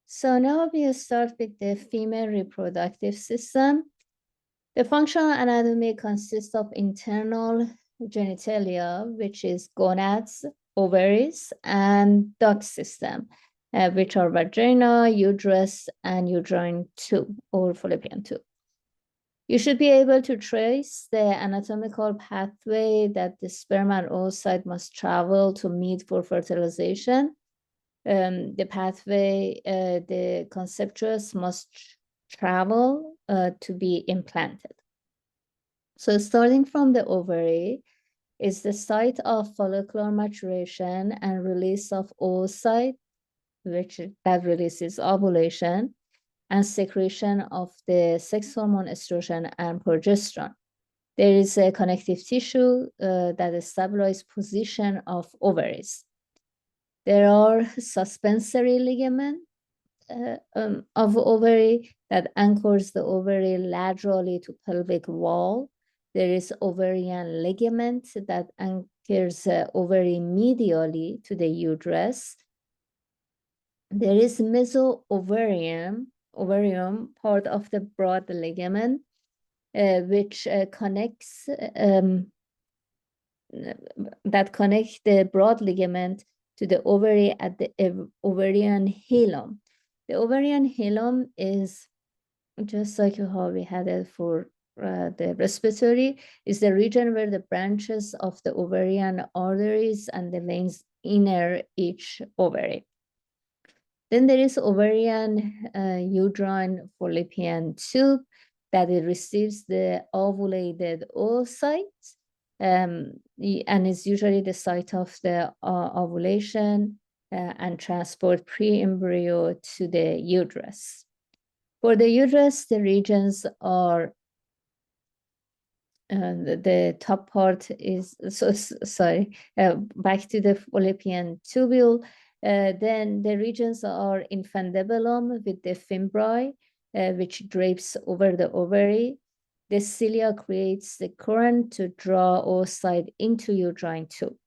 So now we start with the female reproductive system. The functional anatomy consists of internal genitalia, which is gonads, ovaries, and duct system, which are vagina, uterus, and uterine tube or fallopian tube. You should be able to trace the anatomical pathway that the sperm and oocyte must travel to meet for fertilization. The pathway, the conceptuous must travel to be implanted. So starting from the ovary is the site of follicular maturation and release of oocyte, that releases ovulation, and secretion of the sex hormone estrogen and progesterone. There is a connective tissue that stabilizes position of ovaries. There are suspensory ligament of ovary that anchors the ovary laterally to pelvic wall. There is ovarian ligament that anchors ovary medially to the uterus. There is meso-ovarium, part of the broad ligament, which connects the broad ligament to the ovary at the ovarian hilum. The ovarian hilum is just like how we had it for the respiratory, is the region where the branches of the ovarian arteries and the veins inner each ovary. Then there is ovarian uterine fallopian tube that it receives the ovulated oocyte, and is usually the site of the ovulation and transport pre-embryo to the uterus. For the uterus, the regions are the top part is, back to the fallopian tubule. Then the regions are infundibulum with the fimbriae, which drapes over the ovary. The cilia creates the current to draw oocyte into uterine tube.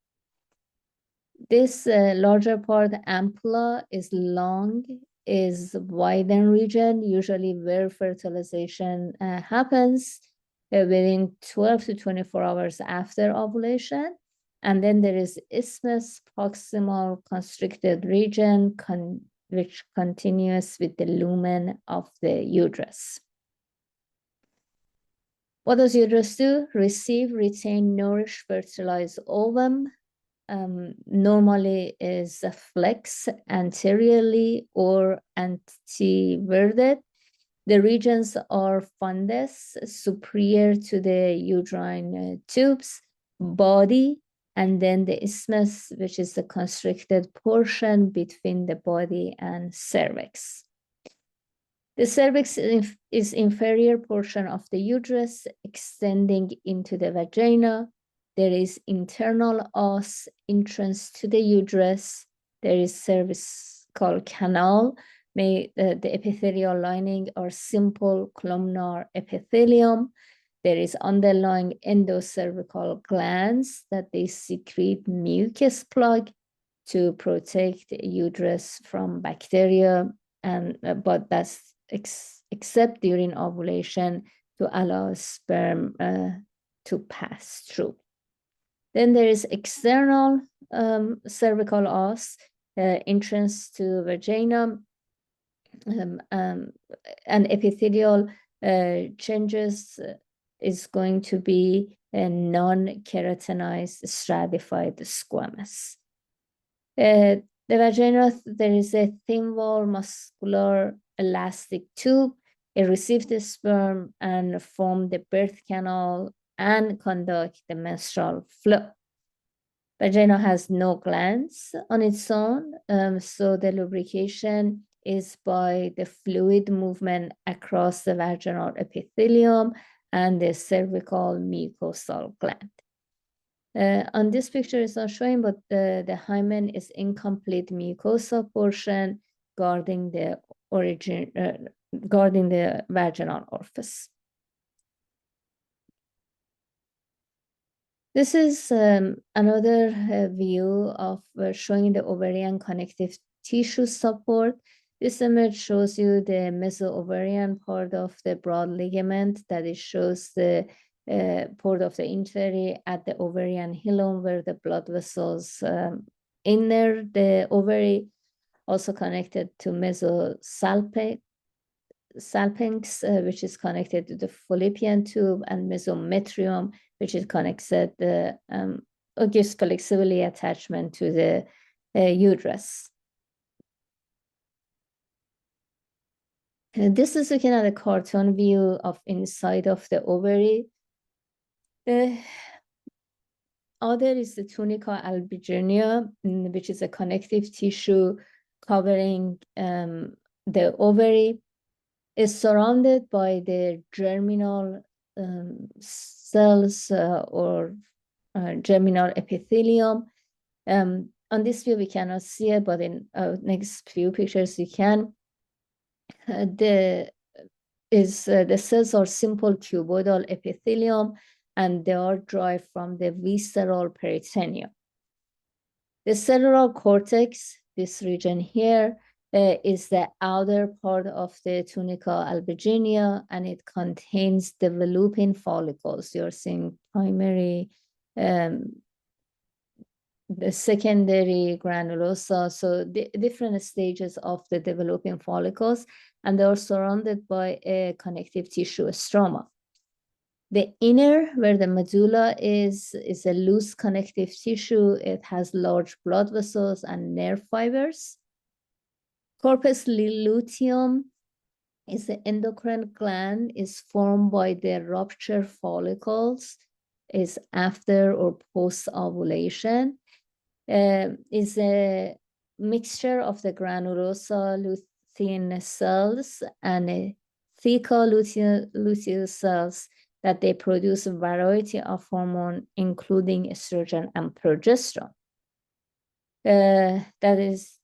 This larger part, ampulla, is long, is widened region, usually where fertilization happens within 12 to 24 hours after ovulation. And then there is isthmus, proximal constricted region, which continues with the lumen of the uterus. What does uterus do? Receive, retain, nourish, fertilize ovum. Normally is flex anteriorly or anteverted. The regions are fundus, superior to the uterine tubes, body, and then the isthmus, which is the constricted portion between the body and cervix. The cervix is inferior portion of the uterus extending into the vagina. There is internal os entrance to the uterus. There is cervical canal. The epithelial lining are simple columnar epithelium. There is underlying endocervical glands that they secrete mucus plug to protect the uterus from bacteria, and but that's except during ovulation to allow sperm to pass through. Then there is external cervical os, entrance to vagina, and epithelial changes is going to be a non-keratinized stratified squamous. The vagina, there is a thin wall muscular elastic tube. It receives the sperm and form the birth canal and conduct the menstrual flow. Vagina has no glands on its own, so the lubrication is by the fluid movement across the vaginal epithelium and the cervical mucosal gland. On this picture, it's not showing, but the hymen is incomplete mucosa portion guarding the vaginal orifice. This is another view of showing the ovarian connective tissue support. This image shows you the meso-ovarian part of the broad ligament that it shows the port of the injury at the ovarian hilum where the blood vessels inner the ovary, also connected to mesosalpinx, which is connected to the fallopian tube, and mesometrium, which is connected or gives flexibly attachment to the uterus. This is looking at a cartoon view of inside of the ovary. The other is the tunica albuginea, which is a connective tissue covering the ovary. Is surrounded by the germinal cells or germinal epithelium. On this view, we cannot see it, but in next few pictures you can. The cells are simple cuboidal epithelium, and they are derived from the visceral peritoneum. The cellular cortex, this region here, is the outer part of the tunica albuginea, and it contains developing follicles. You're seeing primary, the secondary granulosa, so the different stages of the developing follicles, and they are surrounded by a connective tissue stroma. The inner, where the medulla is a loose connective tissue. It has large blood vessels and nerve fibers. Corpus luteum is the endocrine gland, is formed by the rupture follicles, is after or post ovulation. Is a mixture of the granulosa lutein cells and theca lutein cells that they produce a variety of hormone, including estrogen and progesterone. That is,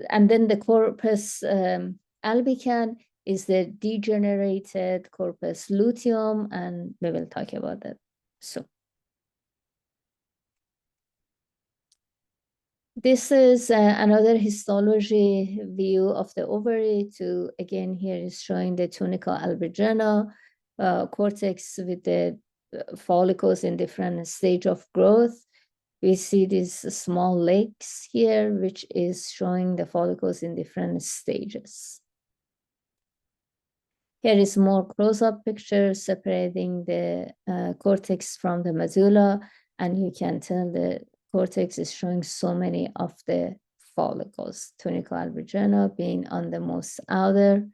and then the corpus albicans is the degenerated corpus luteum, and we will talk about that soon. This is another histology view of the ovary. Again, here is showing the tunica albuginea cortex with the follicles in different stage of growth. We see these small lakes here, which is showing the follicles in different stages. Here is more close-up picture separating the cortex from the medulla, and you can tell the cortex is showing so many of the follicles, tunica albuginea being on the most outer.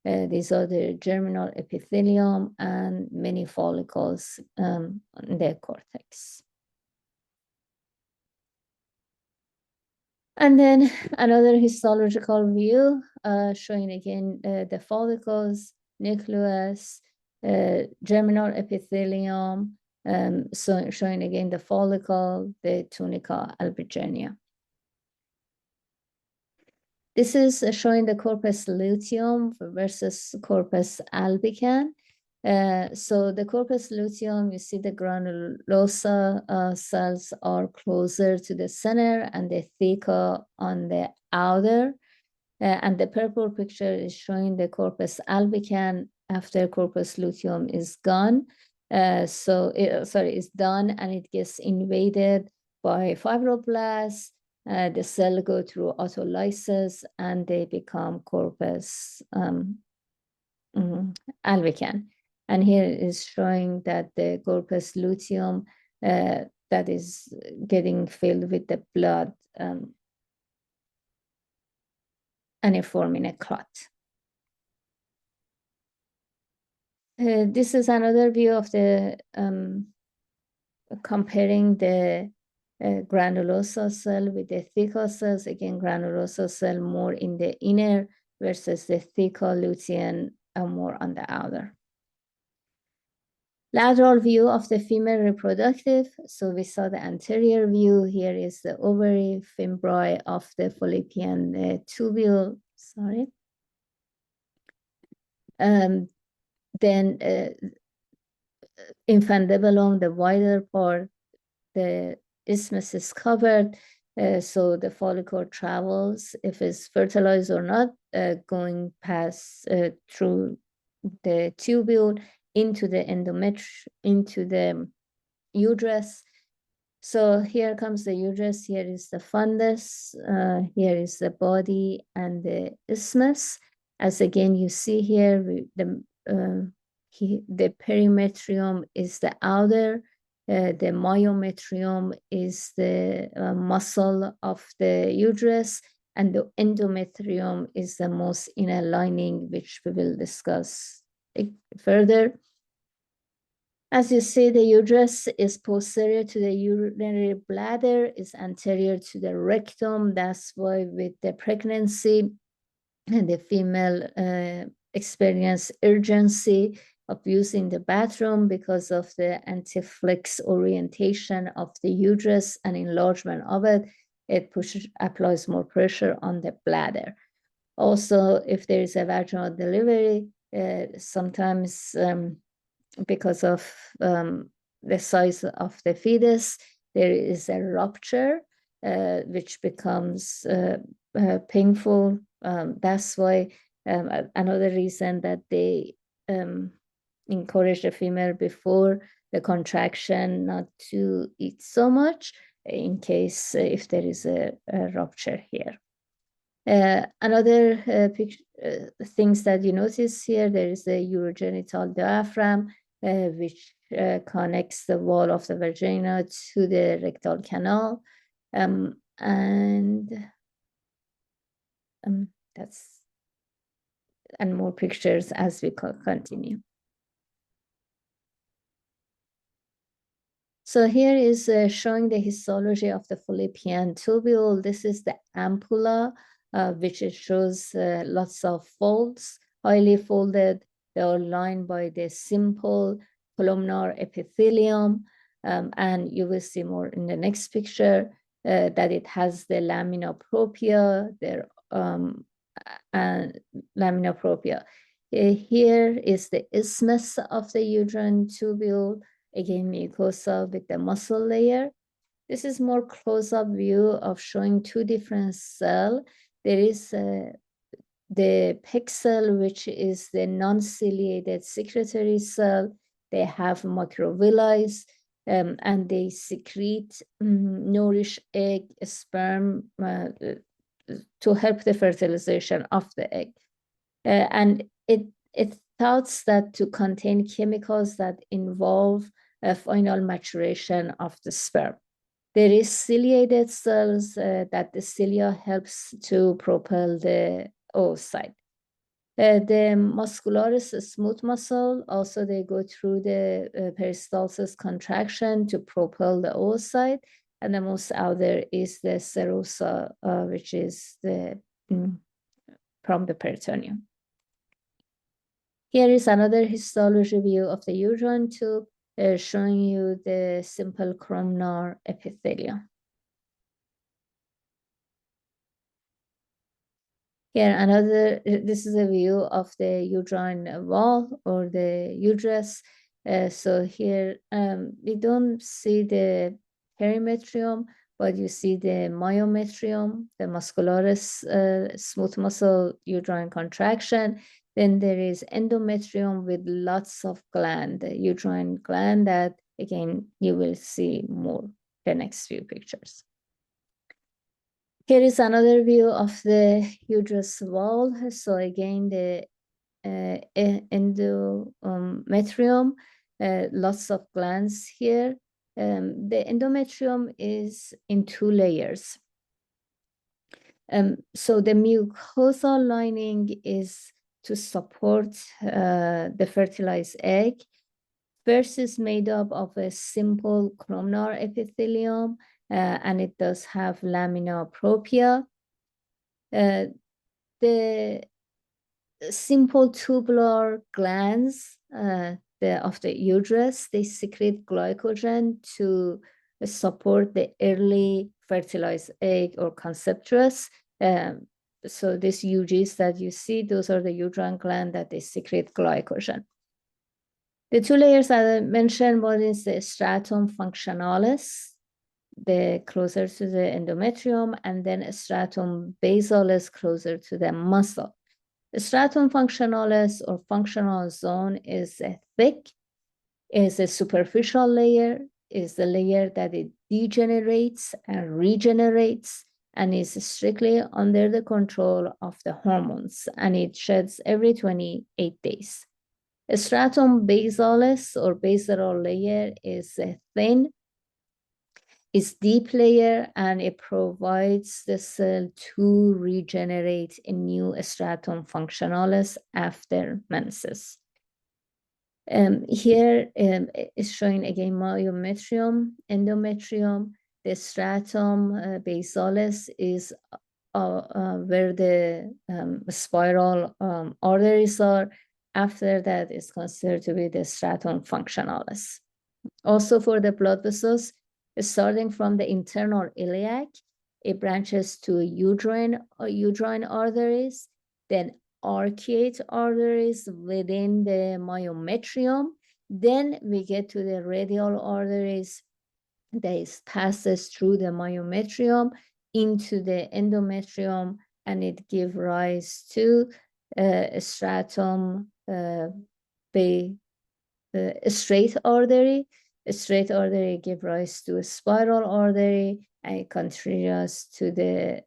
These are the germinal epithelium and many follicles in the cortex. And then another histological view showing again the follicles, nucleus, germinal epithelium, so showing again the follicle, the tunica albuginea. This is showing the corpus luteum versus corpus albicans. So the corpus luteum, you see the granulosa cells are closer to the center and the theca on the outer. And the purple picture is showing the corpus albicans after corpus luteum is gone. Is done, and it gets invaded by fibroblasts. The cell go through autolysis and they become corpus albicans. And here is showing that the corpus luteum that is getting filled with the blood and it forming a clot. This is another view of the comparing the granulosa cell with the theca cells. Again, granulosa cell more in the inner versus the theca lutein more on the outer. Lateral view of the female reproductive. So we saw the anterior view. Here is the ovary, fimbriae of the fallopian tubule. Sorry. Then infundibulum, the wider part, the isthmus is covered. So the follicle travels, if it's fertilized or not, going past through the tubule into the into the uterus. So here comes the uterus, here is the fundus, here is the body and the isthmus. As again, you see here, the perimetrium is the outer, the myometrium is the muscle of the uterus, and the endometrium is the most inner lining, which we will discuss further. As you see, the uterus is posterior to the urinary bladder, is anterior to the rectum. That's why with the pregnancy, the female experience urgency of using the bathroom because of the anti-flex orientation of the uterus and enlargement of it. It applies more pressure on the bladder. Also, if there is a vaginal delivery, sometimes because of the size of the fetus, there is a rupture, which becomes painful. That's why another reason that they encourage the female before the contraction not to eat so much in case if there is a rupture here. Another things that you notice here, there is a urogenital diaphragm, which connects the wall of the vagina to the rectal canal. That's, and more pictures as we continue. So here is showing the histology of the fallopian tubule. This is the ampulla, which it shows lots of folds, highly folded. They are lined by the simple columnar epithelium. And you will see more in the next picture that it has the lamina propria, and lamina propria. Here is the isthmus of the uterine tubule, again mucosa with the muscle layer. This is more close-up view of showing two different cells. There is the PEG cell, which is the non-ciliated secretory cell. They have microvilli, and they secrete nourish egg, sperm to help the fertilization of the egg. And it thoughts that to contain chemicals that involve a final maturation of the sperm. There is ciliated cells that the cilia helps to propel the oocyte. The muscularis smooth muscle, also they go through the peristalsis contraction to propel the oocyte. And the most outer is the serosa, which is the from the peritoneum. Here is another histology view of the uterine tube, showing you the simple columnar epithelium. Here another, this is a view of the uterine wall or the uterus. So here we don't see the perimetrium, but you see the myometrium, the muscularis smooth muscle uterine contraction. Then there is endometrium with lots of gland, the uterine gland that again you will see more the next few pictures. Here is another view of the uterus wall. So again, the endometrium, lots of glands here. The endometrium is in two layers. So the mucosal lining is to support the fertilized egg. First is made up of a simple columnar epithelium, and it does have lamina propria. The simple tubular glands of the uterus, they secrete glycogen to support the early fertilized egg or conceptress. So these UGs that you see, those are the uterine gland that they secrete glycogen. The two layers that I mentioned, one is the stratum functionalis, the closer to the endometrium, and then stratum basalis closer to the muscle. The stratum functionalis or functional zone is thick, is a superficial layer, is the layer that it degenerates and regenerates, and is strictly under the control of the hormones, and it sheds every 28 days. A stratum basalis or basal layer is thin, it's deep layer, and it provides the cell to regenerate a new stratum functionalis after menses. Here is showing again myometrium, endometrium. The stratum basalis is where the spiral arteries are. After that is considered to be the stratum functionalis. Also for the blood vessels, starting from the internal iliac, it branches to uterine arteries, then arcuate arteries within the myometrium. Then we get to the radial arteries that passes through the myometrium into the endometrium, and it gives rise to a stratum a straight artery. A straight artery gives rise to a spiral artery, and it continues to the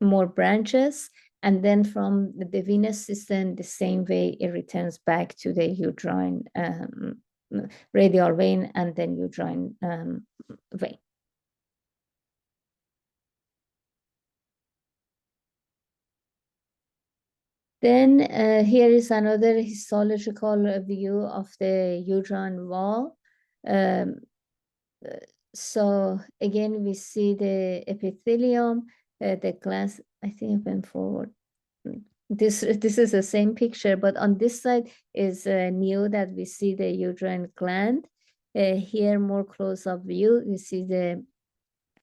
more branches. And then from the venous system, the same way it returns back to the uterine radial vein and then uterine vein. Then here is another histological view of the uterine wall. So again, we see the epithelium, the glands. I think I went forward. This is the same picture, but on this side is new that we see the uterine gland. Here, more close-up view, you see the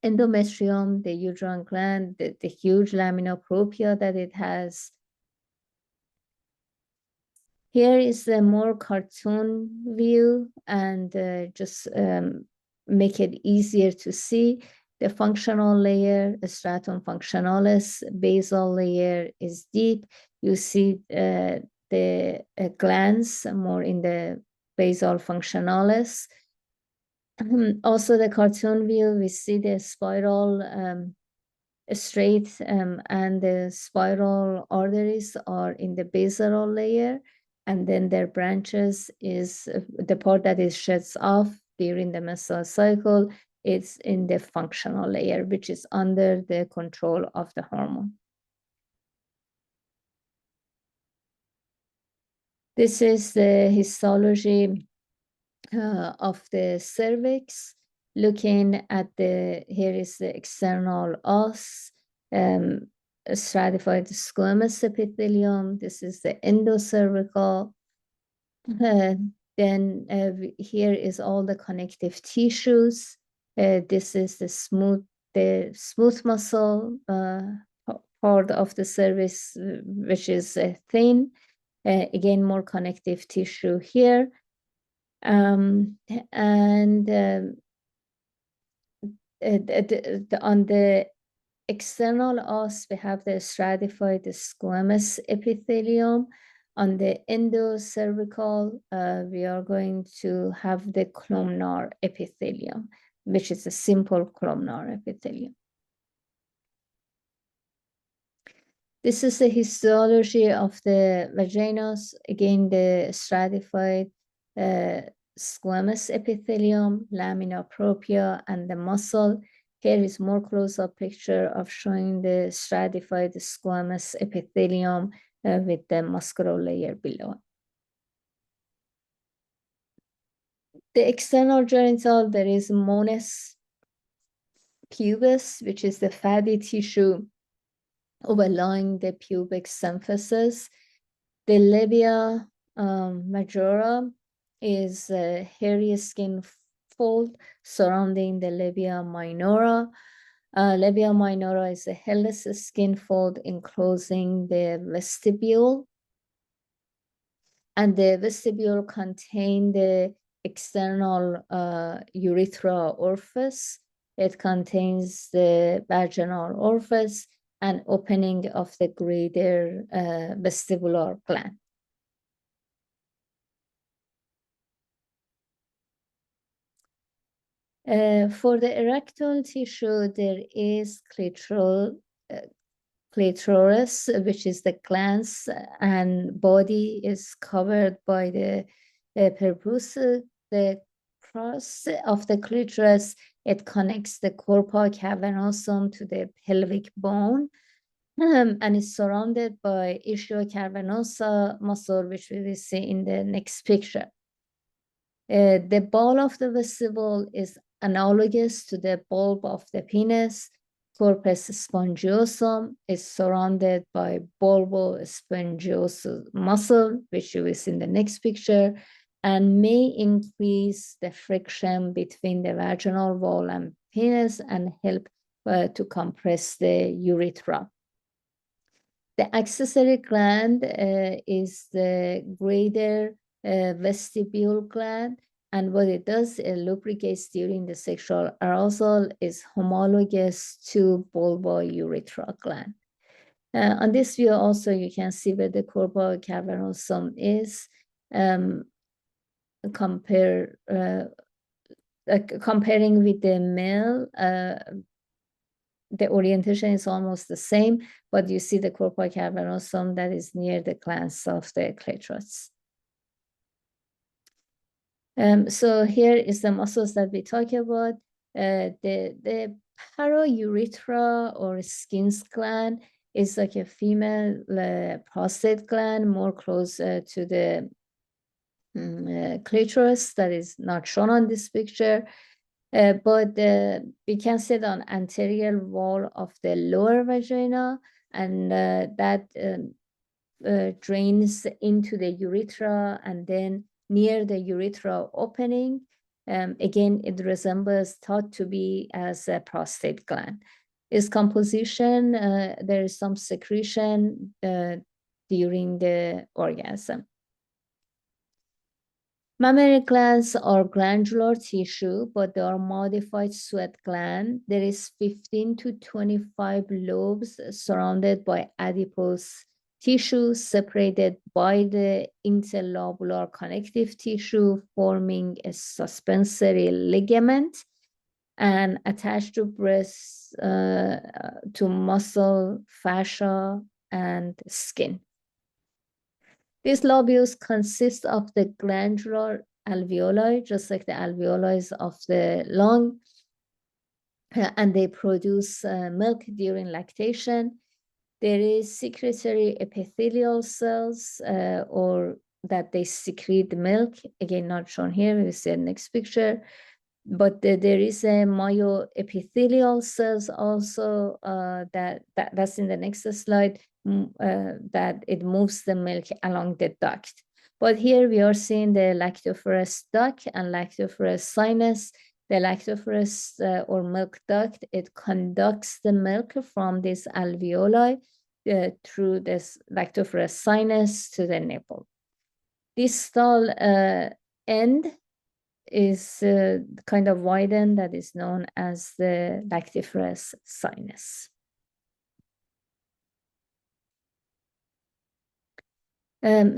endometrium, the uterine gland, the huge lamina propria that it has. Here is the more cartoon view, and just make it easier to see. The functional layer, the stratum functionalis, basal layer is deep. You see the glands more in the basal functionalis. Also the cartoon view, we see the spiral straight and the spiral arteries are in the basal layer, and then their branches is the part that is sheds off during the menstrual cycle. It's in the functional layer, which is under the control of the hormone. This is the histology of the cervix. Looking at here is the external os, stratified squamous epithelium. This is the endocervical. Then here is all the connective tissues. This is the smooth muscle part of the cervix, which is thin. Again, more connective tissue here. And on the external os, we have the stratified squamous epithelium. On the endocervical, we are going to have the columnar epithelium, which is a simple columnar epithelium. This is the histology of the vaginas. Again, the stratified squamous epithelium, lamina propria, and the muscle. Here is more close-up picture of showing the stratified squamous epithelium with the muscular layer below. The external genital, there is mons pubis, which is the fatty tissue overlying the pubic symphysis. The labia majora is a hairy skin fold surrounding the labia minora. Labia minora is a hairless skin fold enclosing the vestibule. And the vestibule contains the external urethra orifice. It contains the vaginal orifice and opening of the greater vestibular gland. For the erectile tissue, there is clitoris, which is the glans, and body is covered by the prepuce. The cross of the clitoris, it connects the corpus cavernosum to the pelvic bone, and is surrounded by ischio cavernosa muscle, which we will see in the next picture. The ball of the vestibule is analogous to the bulb of the penis. Corpus spongiosum is surrounded by bulbospongiosus muscle, which you will see in the next picture, and may increase the friction between the vaginal wall and penis and help to compress the urethra. The accessory gland is the greater vestibule gland, and what it does, it lubricates during the sexual arousal, is homologous to bulbourethral gland. On this view also, you can see where the corpus cavernosum is. Comparing with the male, the orientation is almost the same, but you see the corpus cavernosum that is near the glans of the clitoris. So here is the muscles that we talk about. The paraurethra or skin's gland is like a female prostate gland, more close to the clitoris, that is not shown on this picture. But we can see it on anterior wall of the lower vagina, and that drains into the urethra, and then near the urethra opening, again, it resembles, thought to be as a prostate gland. Its composition, there is some secretion during the orgasm. Mammary glands are glandular tissue, but they are modified sweat gland. There is 15 to 25 lobes surrounded by adipose tissue separated by the interlobular connective tissue, forming a suspensory ligament and attached to breasts, to muscle, fascia, and skin. These lobules consist of the glandular alveoli, just like the alveoli of the lung, and they produce milk during lactation. There is secretory epithelial cells, or that they secrete milk. Again, not shown here, we see the next picture. But there is a myoepithelial cells also that's in the next slide, that it moves the milk along the duct. But here we are seeing the lactoferous duct and lactoferous sinus. The lactoferous or milk duct, it conducts the milk from this alveoli through this lactoferous sinus to the nipple. Distal end is kind of widened, that is known as the lactiferous sinus.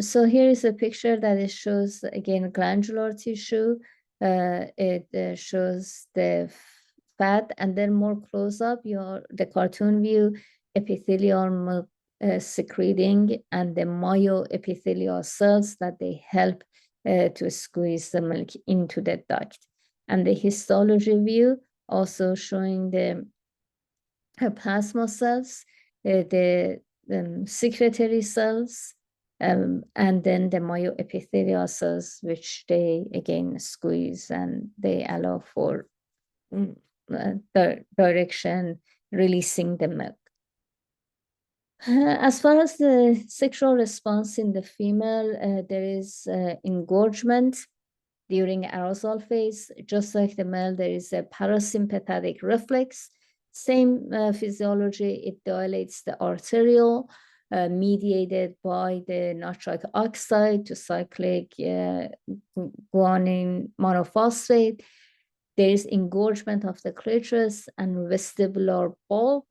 So here is a picture that it shows, again, glandular tissue. It shows the fat, and then more close up, the cartoon view, epithelial milk secreting, and the myoepithelial cells that they help to squeeze the milk into the duct. And the histology view also showing the plasma cells, the secretory cells, and then the myoepithelial cells, which they again squeeze, and they allow for direction releasing the milk. As far as the sexual response in the female, there is engorgement during arousal phase. Just like the male, there is a parasympathetic reflex. Same physiology, it dilates the arteriole. mediated by the nitric oxide to cyclic guanine monophosphate. There is engorgement of the clitoris and vestibular bulb,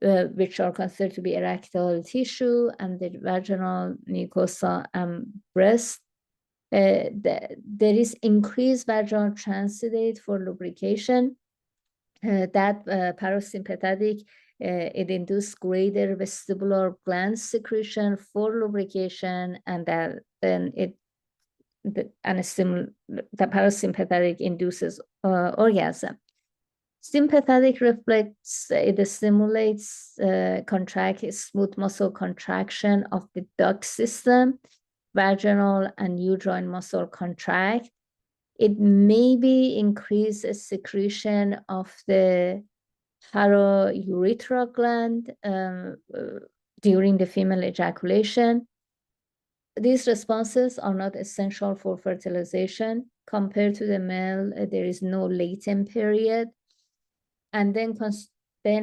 which are considered to be erectile tissue, and the vaginal mucosa and breast. There is increased vaginal transudate for lubrication. That parasympathetic, it induces greater vestibular gland secretion for lubrication, and that then the parasympathetic induces orgasm. Sympathetic reflex, it stimulates smooth muscle contraction of the duct system. Vaginal and uterine muscle contract. It maybe increases secretion of the parourethral gland during the female ejaculation. These responses are not essential for fertilization. Compared to the male, there is no latent period. And then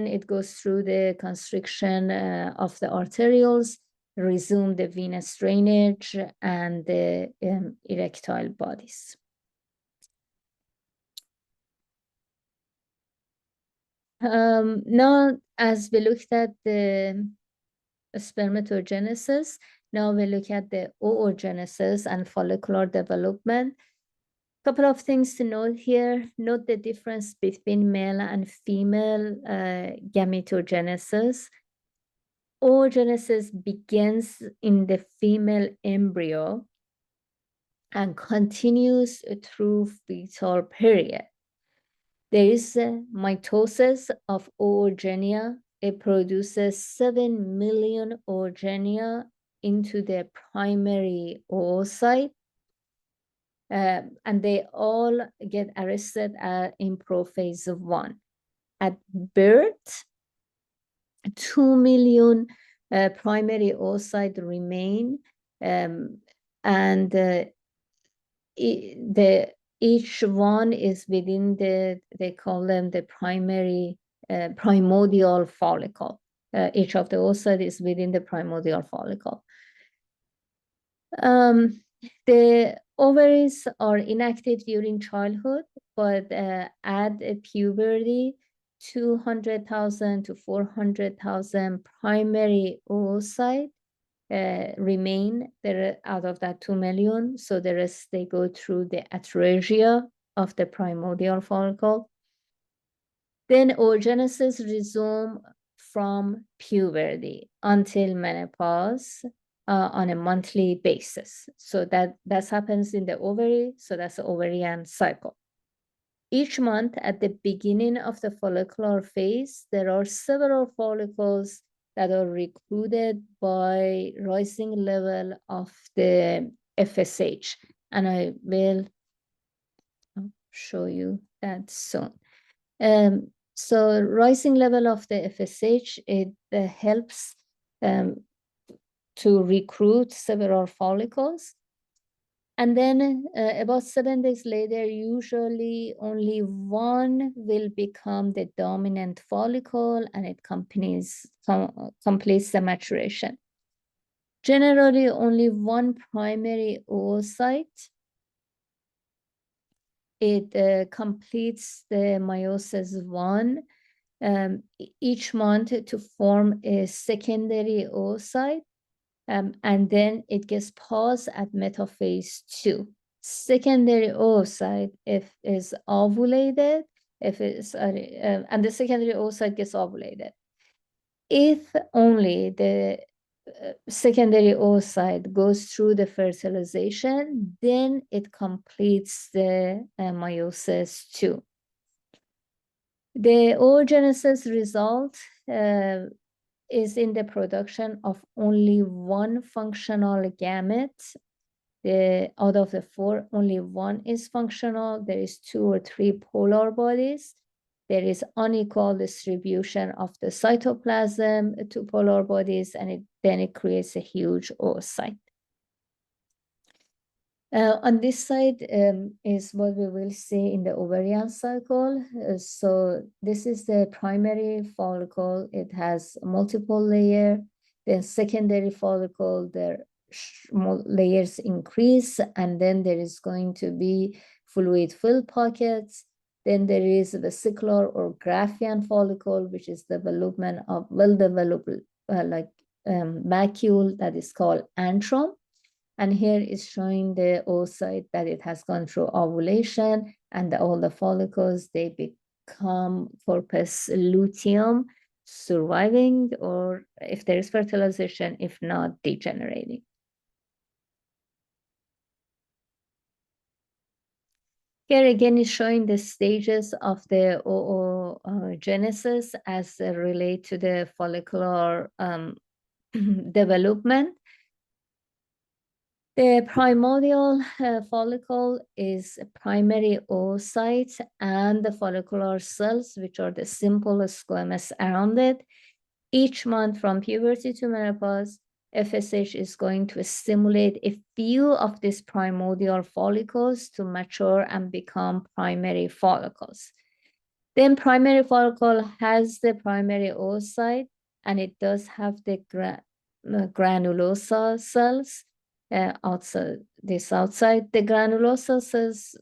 it goes through the constriction of the arterioles, resume the venous drainage, and the erectile bodies. Now, as we looked at the spermatogenesis, now we look at the oogenesis and follicular development. Couple of things to note here. Note the difference between male and female gametogenesis. Oogenesis begins in the female embryo and continues through fetal period. There is mitosis of oogenia. It produces 7 million oogenia into the primary oocyte. And they all get arrested in prophase 1. At birth, 2 million primary oocyte remain, and each one is within they call them the primary primordial follicle. Each of the oocyte is within the primordial follicle. The ovaries are inactive during childhood, but at puberty, 200,000 to 400,000 primary oocyte remain there out of that 2 million. So the rest, they go through the atresia of the primordial follicle. Then oogenesis resume from puberty until menopause on a monthly basis. So that happens in the ovary. So that's the ovarian cycle. Each month at the beginning of the follicular phase, there are several follicles that are recruited by rising level of the FSH. And I will show you that soon. So rising level of the FSH, it helps to recruit several follicles. And then about 7 days later, usually only one will become the dominant follicle, and it completes the maturation. Generally, only one primary oocyte. It completes the meiosis 1 each month to form a secondary oocyte. And then it gets paused at metaphase 2. Secondary oocyte, if is ovulated, and the secondary oocyte gets ovulated. If only the secondary oocyte goes through the fertilization, then it completes the meiosis 2. The oogenesis result is in the production of only one functional gamete. Out of the 4, only one is functional. There is 2 or 3 polar bodies. There is unequal distribution of the cytoplasm to polar bodies, and then it creates a huge oocyte. On this side is what we will see in the ovarian cycle. So this is the primary follicle. It has multiple layers. Then secondary follicle, their layers increase, and then there is going to be fluid-filled pockets. Then there is vesicular or Graafian follicle, which is development of well-developed macule that is called antrum. And here is showing the oocyte that it has gone through ovulation, and all the follicles, they become corpus luteum, surviving, or if there is fertilization, if not, degenerating. Here again is showing the stages of the oogenesis as relate to the follicular development. The primordial follicle is a primary oocyte and the follicular cells, which are the simple squamous around it. Each month from puberty to menopause, FSH is going to stimulate a few of these primordial follicles to mature and become primary follicles. Then primary follicle has the primary oocyte, and it does have the granulosa cells outside. The granulosa cells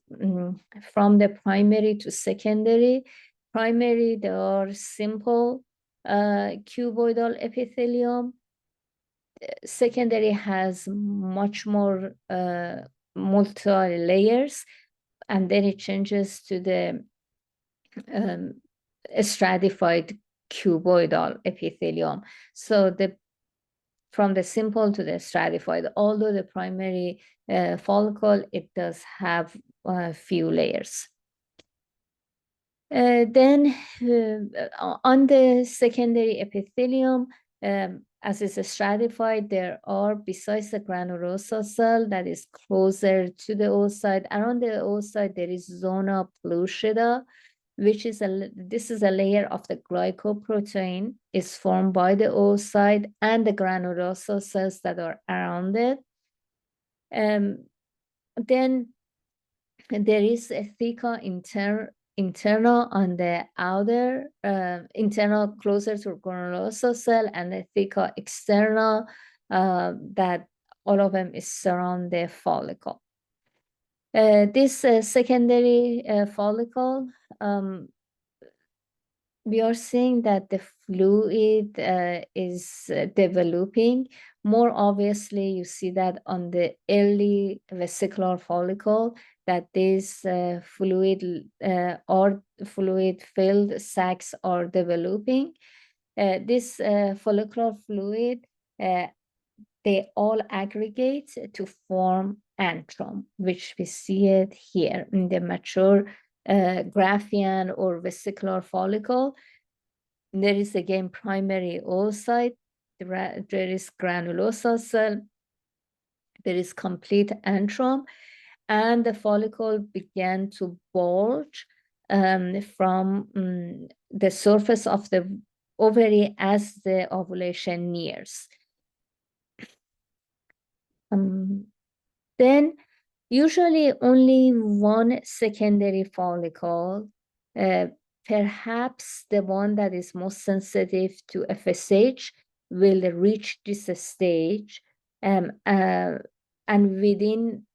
from the primary to secondary. Primary, they are simple cuboidal epithelium. Secondary has much more multi-layers, and then it changes to the stratified cuboidal epithelium. So from the simple to the stratified, although the primary follicle, it does have a few layers. Then on the secondary epithelium, as it's stratified, there are, besides the granulosa cell that is closer to the oocyte, around the oocyte, there is zona pellucida, which is this is a layer of the glycoprotein, is formed by the oocyte and the granulosa cells that are around it. Then there is a theca internal on the outer, internal closer to granulosa cell, and the theca external that all of them is surround the follicle. This secondary follicle, we are seeing that the fluid is developing. More obviously, you see that on the early vesicular follicle, that this fluid or fluid-filled sacs are developing. This follicular fluid, they all aggregate to form antrum, which we see it here in the mature Graafian or vesicular follicle. There is again primary oocyte, there is granulosa cell, there is complete antrum, and the follicle began to bulge from the surface of the ovary as the ovulation nears. Then usually only one secondary follicle, perhaps the one that is most sensitive to FSH, will reach this stage, and within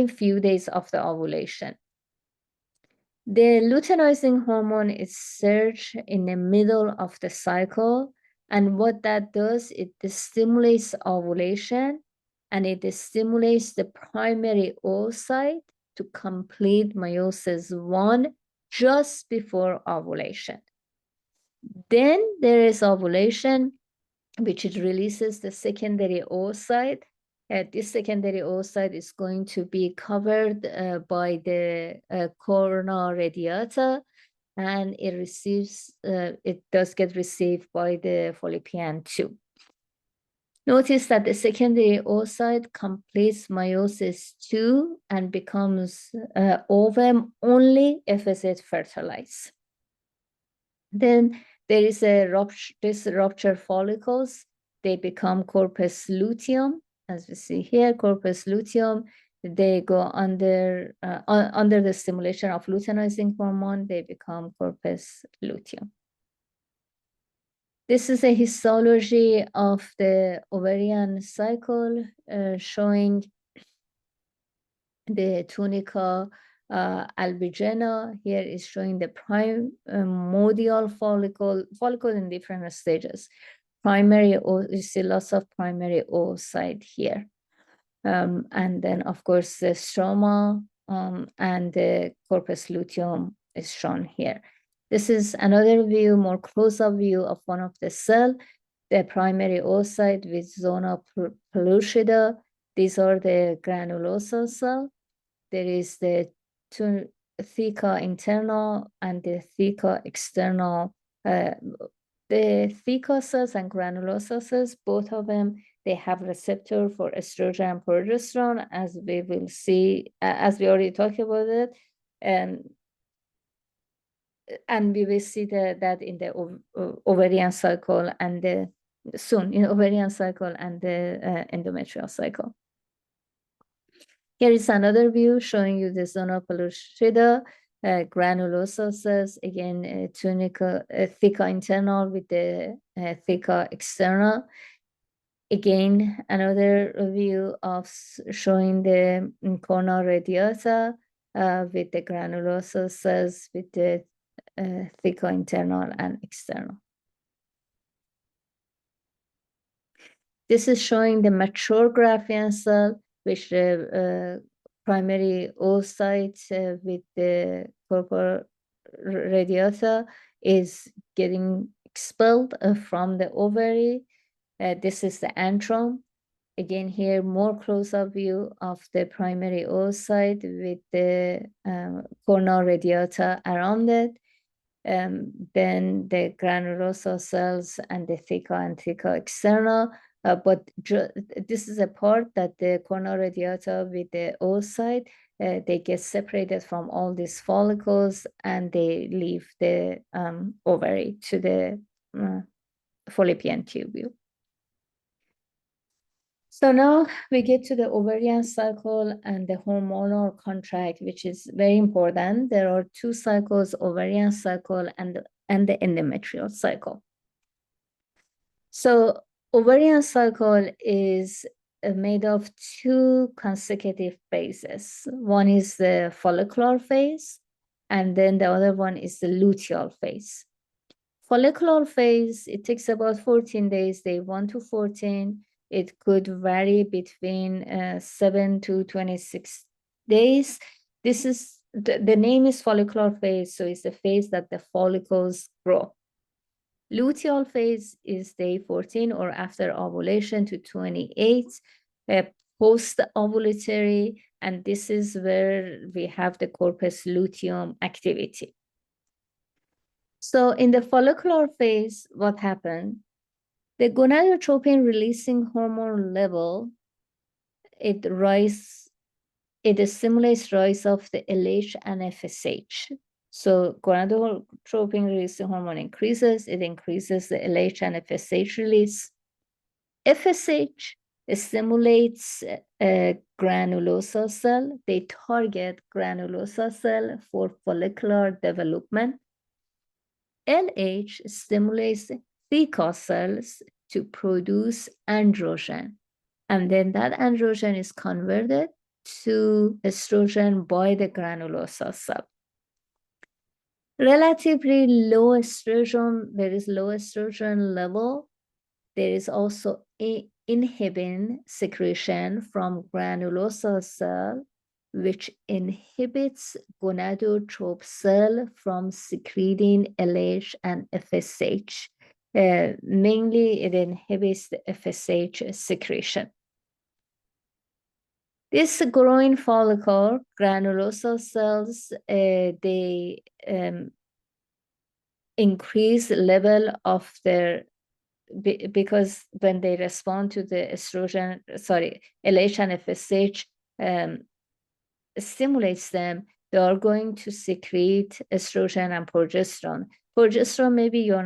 few days of the ovulation. The luteinizing hormone is surged in the middle of the cycle, and what that does, it stimulates ovulation, and it stimulates the primary oocyte to complete meiosis 1 just before ovulation. Then there is ovulation, which it releases the secondary oocyte. This secondary oocyte is going to be covered by the corona radiata, and it does get received by the fallopian tube. Notice that the secondary oocyte completes meiosis 2 and becomes ovum only if it is fertilized. Then there is this rupture follicles, they become corpus luteum, as we see here, corpus luteum. They go under the stimulation of luteinizing hormone, they become corpus luteum. This is a histology of the ovarian cycle, showing the tunica albigena. Here is showing the primordial follicle in different stages. Primary, you see lots of primary oocyte here. And then, of course, the stroma and the corpus luteum is shown here. This is another view, more close-up view of one of the cell, the primary oocyte with zona pellucida. These are the granulosa cell. There is the theca internal and the theca external. The theca cells and granulosa cells, both of them, they have receptor for estrogen and progesterone, as we will see, as we already talked about it. And we will see that in the ovarian cycle and soon in ovarian cycle and the endometrial cycle. Here is another view showing you the zona pellucida, granulosa cells, again, tunica, theca internal with the theca external. Again, another view of showing the corna radiata with the granulosa cells with the theca internal and external. This is showing the mature Graafian cell, which the primary oocyte with the corpora radiata is getting expelled from the ovary. This is the antrum. Again, here, more close-up view of the primary oocyte with the corna radiata around it. Then the granulosa cells and the theca and theca external. But this is a part that the corna radiata with the oocyte, they get separated from all these follicles and they leave the ovary to the fallopian tubule. So now we get to the ovarian cycle and the hormonal contract, which is very important. There are two cycles, ovarian cycle and the endometrial cycle. So ovarian cycle is made of two consecutive phases. One is the follicular phase, and then the other one is the luteal phase. Follicular phase, it takes about 14 days, day 1 to 14. It could vary between 7 to 26 days. This is, the name is follicular phase, so it's the phase that the follicles grow. Luteal phase is day 14 or after ovulation to 28, post-ovulatory, and this is where we have the corpus luteum activity. So in the follicular phase, what happened? The gonadotropin releasing hormone level, it stimulates rise of the LH and FSH. So gonadotropin releasing hormone increases, it increases the LH and FSH release. FSH stimulates granulosa cell. They target granulosa cell for follicular development. LH stimulates theca cells to produce androgen. And then that androgen is converted to estrogen by the granulosa cell. Relatively low estrogen, there is low estrogen level. There is also inhibin secretion from granulosa cell, which inhibits gonadotrope cell from secreting LH and FSH. Mainly, it inhibits the FSH secretion. This growing follicle, granulosa cells, they increase level of their, because when they respond to the estrogen, LH and FSH stimulates them, they are going to secrete estrogen and progesterone. Progesterone maybe you're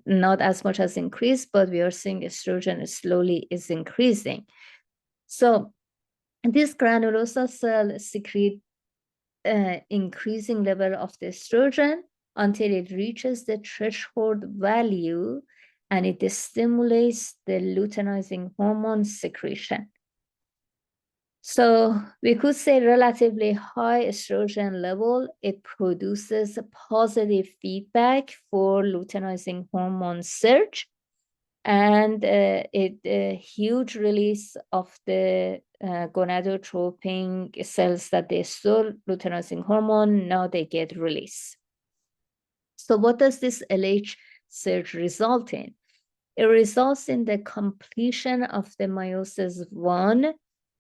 not as much as increased, but we are seeing estrogen slowly is increasing. So this granulosa cell secrete increasing level of the estrogen until it reaches the threshold value and it stimulates the luteinizing hormone secretion. So we could say relatively high estrogen level, it produces a positive feedback for luteinizing hormone surge, and huge release of the gonadotropin cells that they store luteinizing hormone, now they get released. So what does this LH surge result in? It results in the completion of the meiosis 1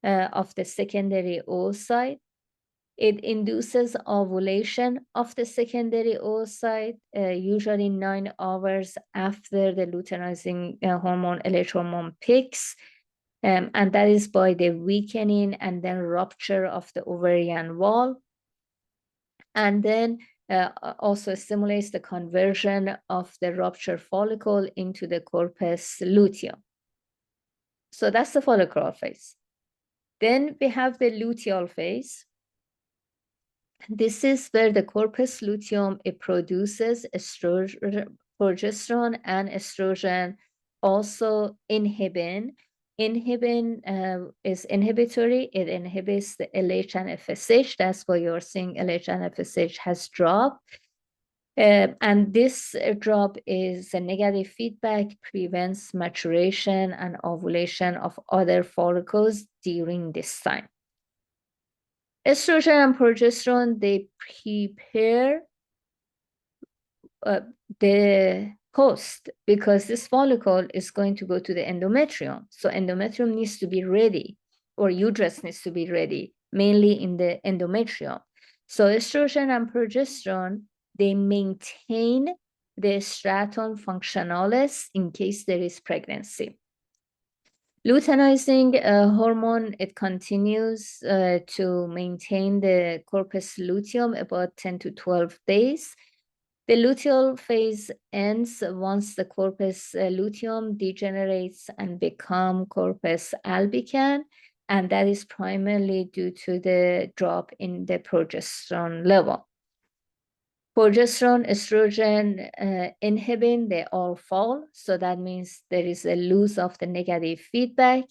of the secondary oocyte. It induces ovulation of the secondary oocyte, usually 9 hours after the luteinizing hormone, LH hormone peaks. And that is by the weakening and then rupture of the ovarian wall. And then also stimulates the conversion of the ruptured follicle into the corpus luteum. So that's the follicular phase. Then we have the luteal phase. This is where the corpus luteum, it produces estrogen, progesterone and estrogen, also inhibin. Inhibin is inhibitory. It inhibits the LH and FSH. That's why you're seeing LH and FSH has dropped. And this drop is a negative feedback, prevents maturation and ovulation of other follicles during this time. Estrogen and progesterone, they prepare the host, because this follicle is going to go to the endometrium. So endometrium needs to be ready, or uterus needs to be ready, mainly in the endometrium. So estrogen and progesterone, they maintain the stratum functionalis in case there is pregnancy. Luteinizing hormone, it continues to maintain the corpus luteum about 10 to 12 days. The luteal phase ends once the corpus luteum degenerates and become corpus albicans, and that is primarily due to the drop in the progesterone level. Progesterone, estrogen, inhibin, they all fall. So that means there is a loss of the negative feedback.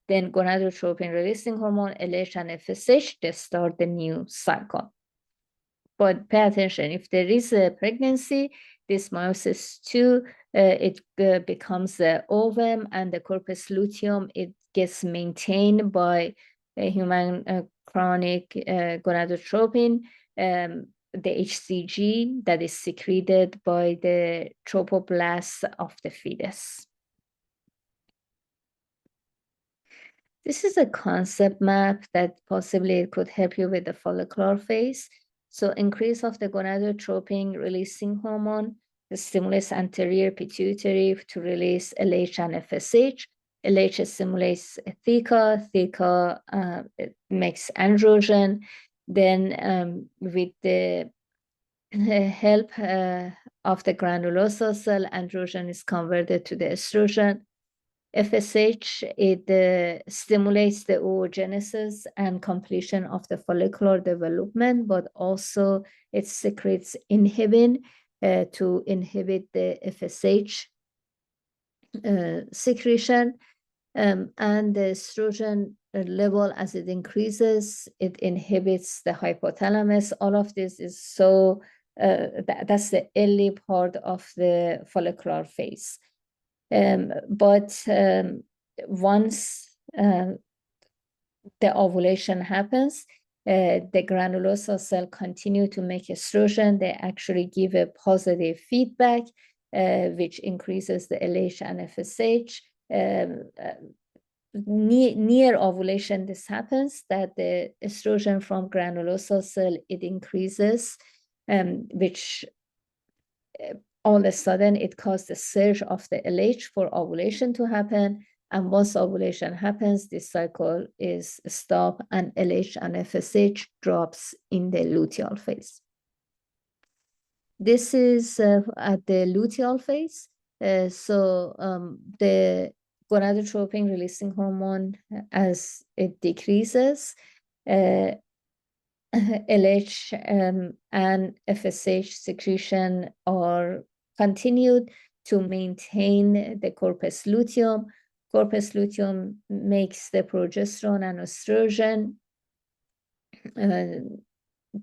Then gonadotropin releasing hormone, LH and FSH, they start the new cycle. But pay attention, if there is a pregnancy, this meiosis 2, it becomes the ovum, and the corpus luteum, it gets maintained by a human chronic gonadotropin, the HCG that is secreted by the trophoblast of the fetus. This is a concept map that possibly could help you with the follicular phase. So increase of the gonadotropin releasing hormone, the stimulates anterior pituitary to release LH and FSH. LH stimulates theta, it makes androgen. Then with the help of the granulosa cell, androgen is converted to the estrogen. FSH, it stimulates the oogenesis and completion of the follicular development, but also it secretes inhibin to inhibit the FSH secretion. And the estrogen level, as it increases, it inhibits the hypothalamus. All of this is so, that's the early part of the follicular phase. But once the ovulation happens, the granulosa cell continue to make estrogen. They actually give a positive feedback, which increases the LH and FSH. Near ovulation, this happens, that the estrogen from granulosa cell, it increases, which all of a sudden it causes the surge of the LH for ovulation to happen. And once ovulation happens, this cycle is stopped and LH and FSH drops in the luteal phase. This is at the luteal phase. The gonadotropin releasing hormone, as it decreases, LH and FSH secretion are continued, to maintain the corpus luteum. Corpus luteum makes the progesterone and estrogen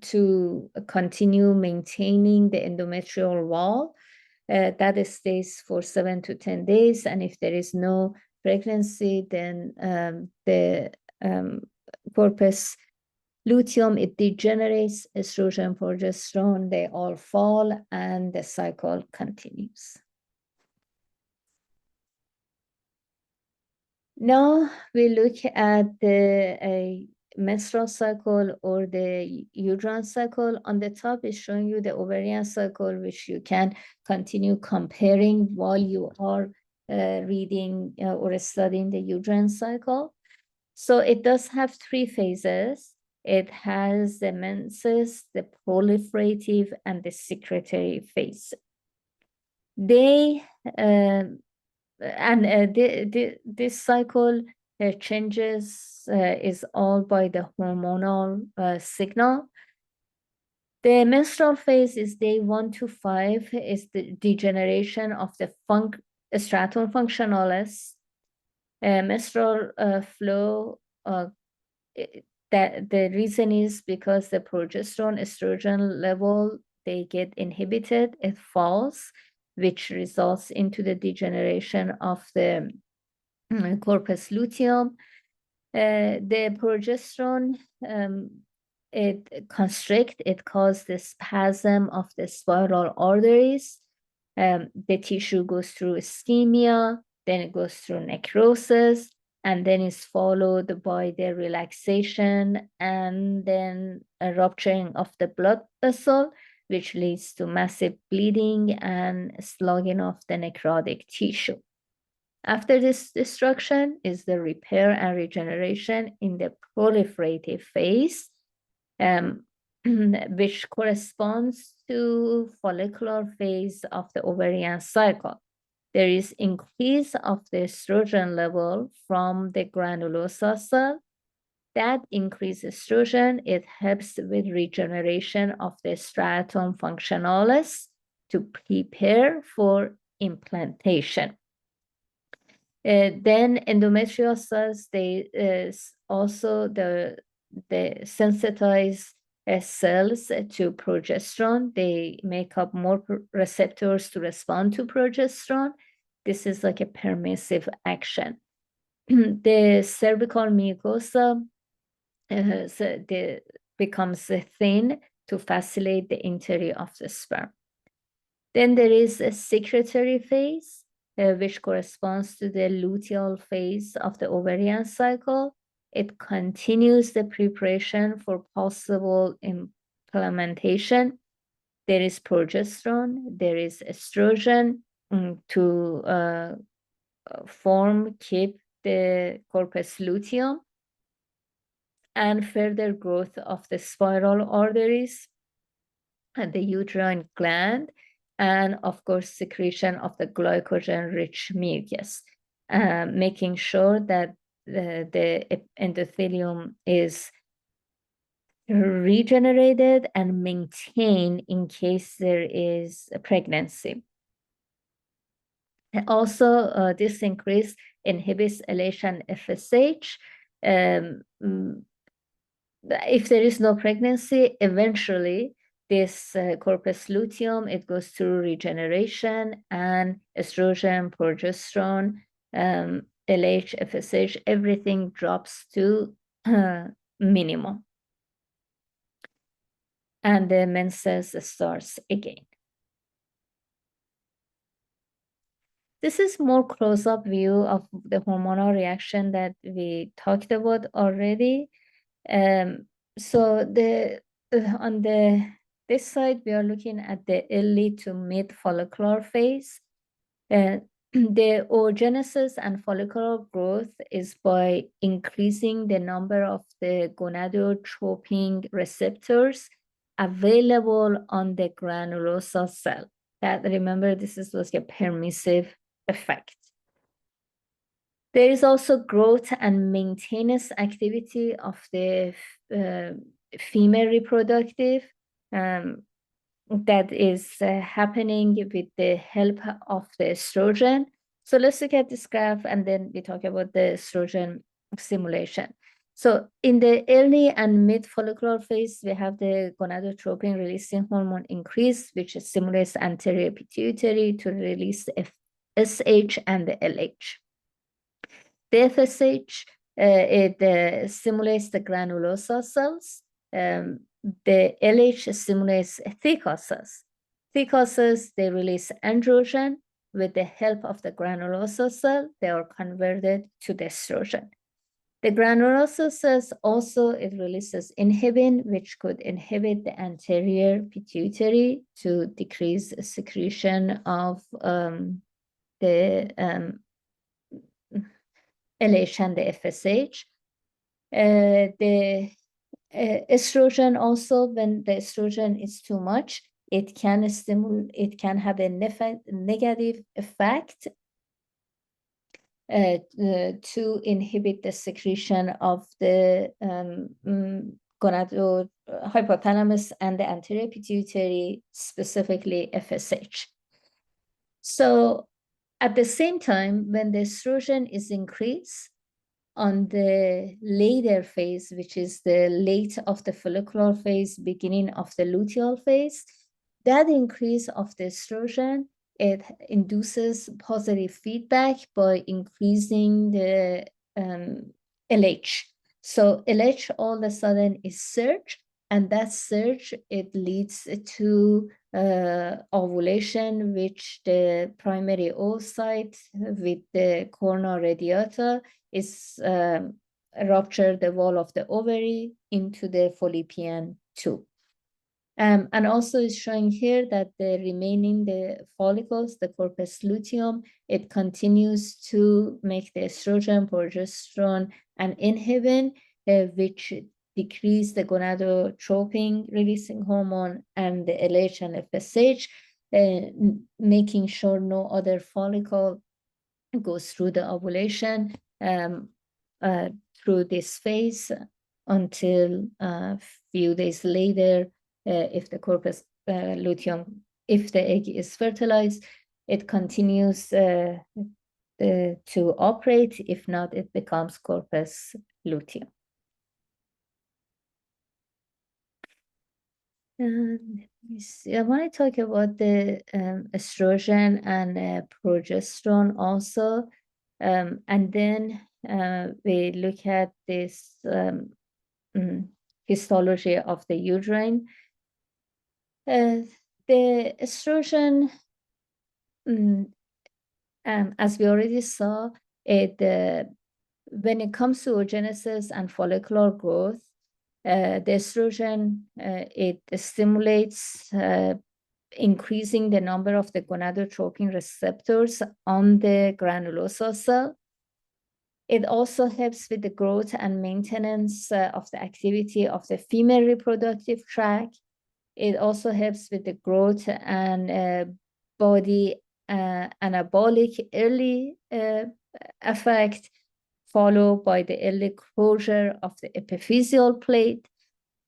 to continue maintaining the endometrial wall. That stays for 7 to 10 days. And if there is no pregnancy, then the corpus luteum, it degenerates, estrogen, progesterone, they all fall, and the cycle continues. Now we look at the menstrual cycle or the uterine cycle. On the top is showing you the ovarian cycle, which you can continue comparing while you are reading or studying the uterine cycle. So it does have 3 phases. It has the menses, the proliferative, and the secretory phase. They this cycle changes is all by the hormonal signal. The menstrual phase is day 1 to 5, is the degeneration of the stratum functionalis. Menstrual flow, that the reason is because the progesterone estrogen level, they get inhibited, it falls, which results into the degeneration of the corpus luteum. The progesterone, it constricts, it causes the spasm of the spiral arteries. The tissue goes through ischemia, then it goes through necrosis, and then is followed by the relaxation and then a rupturing of the blood vessel, which leads to massive bleeding and slugging of the necrotic tissue. After this destruction is the repair and regeneration in the proliferative phase, which corresponds to follicular phase of the ovarian cycle. There is increase of the estrogen level from the granulosa cell. That increased estrogen, it helps with regeneration of the stratum functionalis to prepare for implantation. Then endometrial cells, they also the sensitize cells to progesterone. They make up more receptors to respond to progesterone. This is like a permissive action. The cervical mucosa becomes thin to facilitate the entry of the sperm. Then there is a secretory phase, which corresponds to the luteal phase of the ovarian cycle. It continues the preparation for possible implementation. There is progesterone, there is estrogen to keep the corpus luteum, and further growth of the spiral arteries and the uterine gland, and of course secretion of the glycogen-rich mucus, making sure that the endothelium is regenerated and maintained in case there is a pregnancy. And also, this increase inhibits LH and FSH. If there is no pregnancy, eventually this corpus luteum, it goes through regeneration, and estrogen, progesterone, LH, FSH, everything drops to minimum. And the menses starts again. This is more close-up view of the hormonal reaction that we talked about already. So on this side, we are looking at the early to mid follicular phase. The oogenesis and follicular growth is by increasing the number of the gonadotropin receptors available on the granulosa cell. That, remember, this is like a permissive effect. There is also growth and maintenance activity of the female reproductive. that is happening with the help of the estrogen. So let's look at this graph and then we talk about the estrogen stimulation. So in the early and mid follicular phase, we have the gonadotropin releasing hormone increase, which stimulates anterior pituitary to release the FSH and the LH. The FSH, it stimulates the granulosa cells. The LH stimulates thick cells. Thick cells, they release androgen. With the help of the granulosa cell, they are converted to the estrogen. The granulosa cells also, it releases inhibin, which could inhibit the anterior pituitary to decrease secretion of the LH and the FSH. The estrogen also, when the estrogen is too much, it can have a negative effect to inhibit the secretion of the hypothalamus and the anterior pituitary, specifically FSH. So at the same time, when the estrogen is increased on the later phase, which is the late of the follicular phase, beginning of the luteal phase, that increase of the estrogen, it induces positive feedback by increasing the LH. So LH all of a sudden is surge, and that surge, it leads to ovulation, which the primary oocyte with the corna radiata is rupture the wall of the ovary into the fallopian tube. And also is showing here that the remaining, the follicles, the corpus luteum, it continues to make the estrogen, progesterone, and inhibin, which decrease the gonadotropin releasing hormone and the LH and FSH, making sure no other follicle goes through the ovulation through this phase until a few days later, if the corpus luteum, if the egg is fertilized, it continues to operate. If not, it becomes corpus luteum. I want to talk about the estrogen and progesterone also. And then we look at this histology of the uterine. The estrogen, as we already saw, when it comes to oogenesis and follicular growth, the estrogen, it stimulates increasing the number of the gonadotropin receptors on the granulosa cell. It also helps with the growth and maintenance of the activity of the female reproductive tract. It also helps with the growth and body anabolic early effect, followed by the early closure of the epiphyseal plate.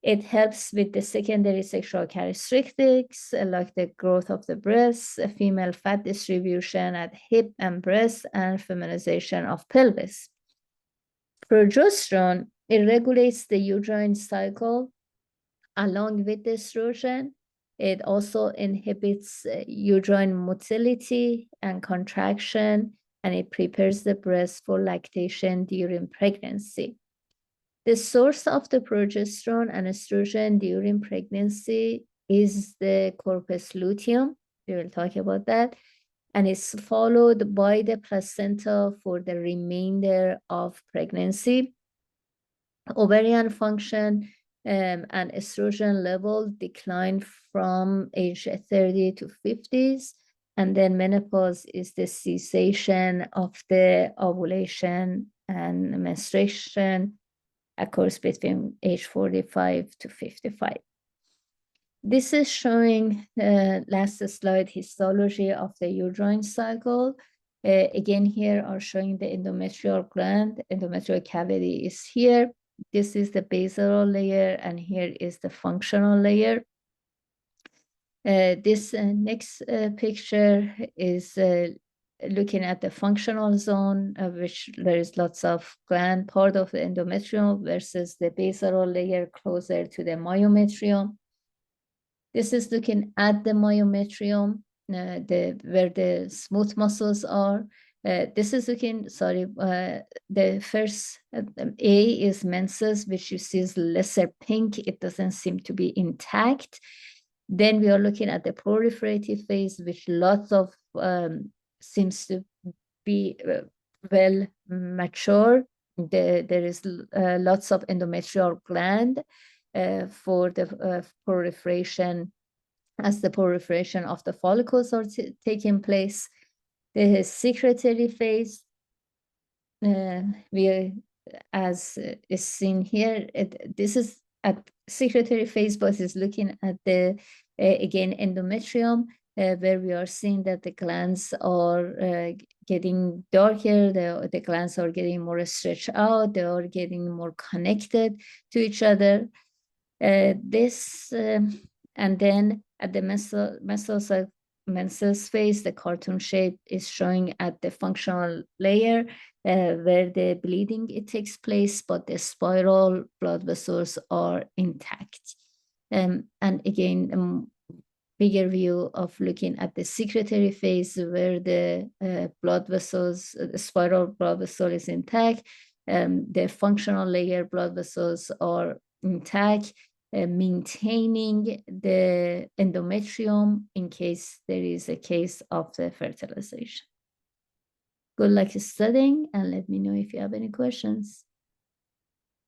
It helps with the secondary sexual characteristics, like the growth of the breasts, female fat distribution at hip and breast, and feminization of pelvis. Progesterone, it regulates the uterine cycle along with the estrogen. It also inhibits uterine motility and contraction, and it prepares the breast for lactation during pregnancy. The source of the progesterone and estrogen during pregnancy is the corpus luteum. We will talk about that. And it's followed by the placenta for the remainder of pregnancy. Ovarian function and estrogen level decline from age 30 to 50s. And then menopause is the cessation of the ovulation and menstruation, occurs between age 45 to 55. This is showing last slide histology of the uterine cycle. Again, here are showing the endometrial gland. Endometrial cavity is here. This is the basal layer, and here is the functional layer. This next picture is looking at the functional zone, which there is lots of gland part of the endometrium versus the basal layer closer to the myometrium. This is looking at the myometrium, where the smooth muscles are. This is looking, the first A is menses, which you see is lesser pink. It doesn't seem to be intact. Then we are looking at the proliferative phase, which lots of seems to be well mature. There is lots of endometrial gland for the proliferation, as the proliferation of the follicles are taking place. The secretory phase, as is seen here, this is at secretory phase, but is looking at the again endometrium, where we are seeing that the glands are getting darker, the glands are getting more stretched out, they are getting more connected to each other. And then at the menses phase, the cartoon shape is showing at the functional layer, where the bleeding it takes place, but the spiral blood vessels are intact. And again, bigger view of looking at the secretory phase, where the blood vessels, the spiral blood vessel is intact. The functional layer blood vessels are intact, maintaining the endometrium in case there is a case of the fertilization. Good luck studying, and let me know if you have any questions.